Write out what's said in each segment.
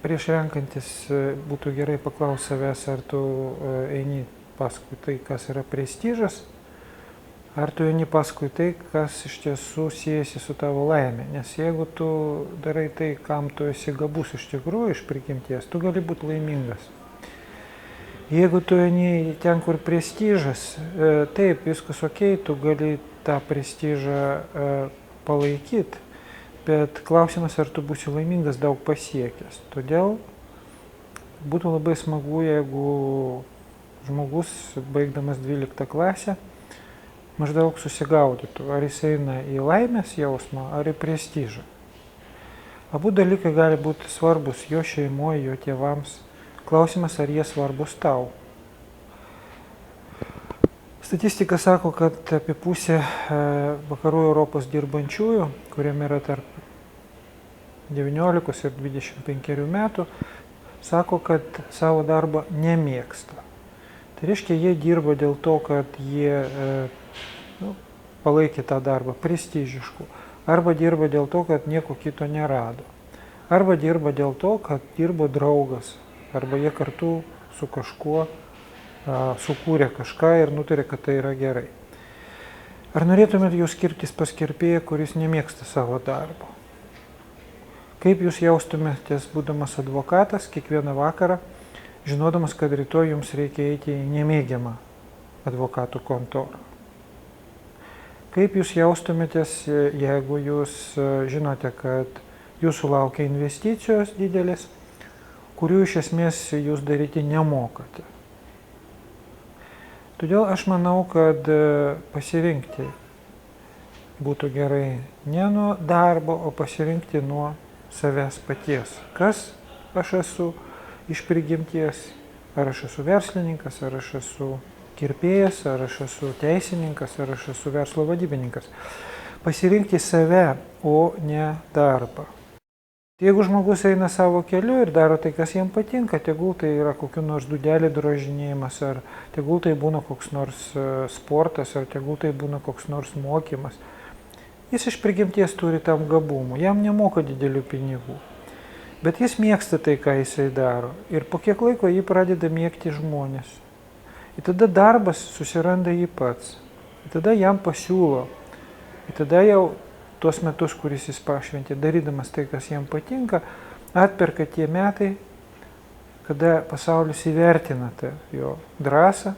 prieš renkantis būtų gerai paklausti savęs, ar tu eini paskui tai, kas yra prestižas, ar tu eini paskui tai, kas iš tiesų siejasi su tavo laimė. Nes jeigu tu darai tai, kam tu esi gabus iš tikrųjų, iš prigimties, tu gali būti laimingas. Jeigu tu eini ten, kur prestižas, taip, viskas ok, tu gali tą prestižą palaikyti, bet klausimas, ar tu būsi laimingas daug pasiekęs. Todėl būtų labai smagu, jeigu žmogus, baigdamas 12 klasę, maždaug susigaudytų, ar jis eina į laimės jausmą, ar į prestižą. Abu dalykai gali būti svarbus jo šeimoje, jo tėvams. Klausimas, ar jie svarbus tau. Statistika sako, kad apie pusę vakarų Europos dirbančiųjų, kuriem yra tarp 19 ir 25 metų, sako, kad savo darbą nemėgsta. Tai reiškia, jie dirba dėl to, kad jie palaikė tą darbą prestižišku, arba dirba dėl to, kad nieko kito nerado, arba dirba dėl to, kad dirbo draugas, arba jie kartu su kažkuo sukūrė kažką ir nutarė, kad tai yra gerai. Ar norėtumėt jūs skirtis pas kirpėją, kuris nemėgsta savo darbo? Kaip jūs jaustumėtės, būdamas advokatas, kiekvieną vakarą, žinodamas, kad rytoj jums reikia eiti į nemėgiamą advokatų kontorą? Kaip jūs jaustumėtės, jeigu jūs žinote, kad jūsų laukia investicijos didelės, kurių iš esmės jūs daryti nemokate? Todėl aš manau, kad pasirinkti būtų gerai ne nuo darbo, o pasirinkti nuo savęs paties. Kas aš esu iš prigimties? Ar aš esu verslininkas, ar aš esu kirpėjas, ar aš esu teisininkas, ar aš esu verslo vadybininkas. Pasirinkti save, o ne darbą. Jeigu žmogus eina savo keliu ir daro tai, kas jam patinka, tegul tai yra kokiu nors dūdelį drožinėjimas, ar tegul tai būna koks nors sportas, ar tegul tai būna koks nors mokymas. Jis iš prigimties turi tam gabumų, jam nemoka didelių pinigų. Bet jis mėgsta tai, ką jisai daro. Ir po kiek laiko jį pradeda mėgti žmonės. Ir tada darbas susiranda jį pats. Ir tada jam pasiūlo. Ir tada jau tuos metus, kuris jis pašventė, darydamas tai, kas jam patinka, atperka tie metai, kada pasaulis įvertina tą jo drąsą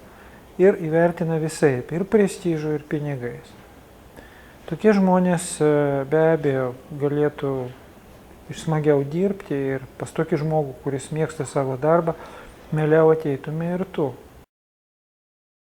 ir įvertina visaip, ir prestižu, ir pinigais. Tokie žmonės be abejo galėtų smagiau dirbti ir pas tokį žmogų, kuris mėgsta savo darbą, mieliau ateitume ir tu.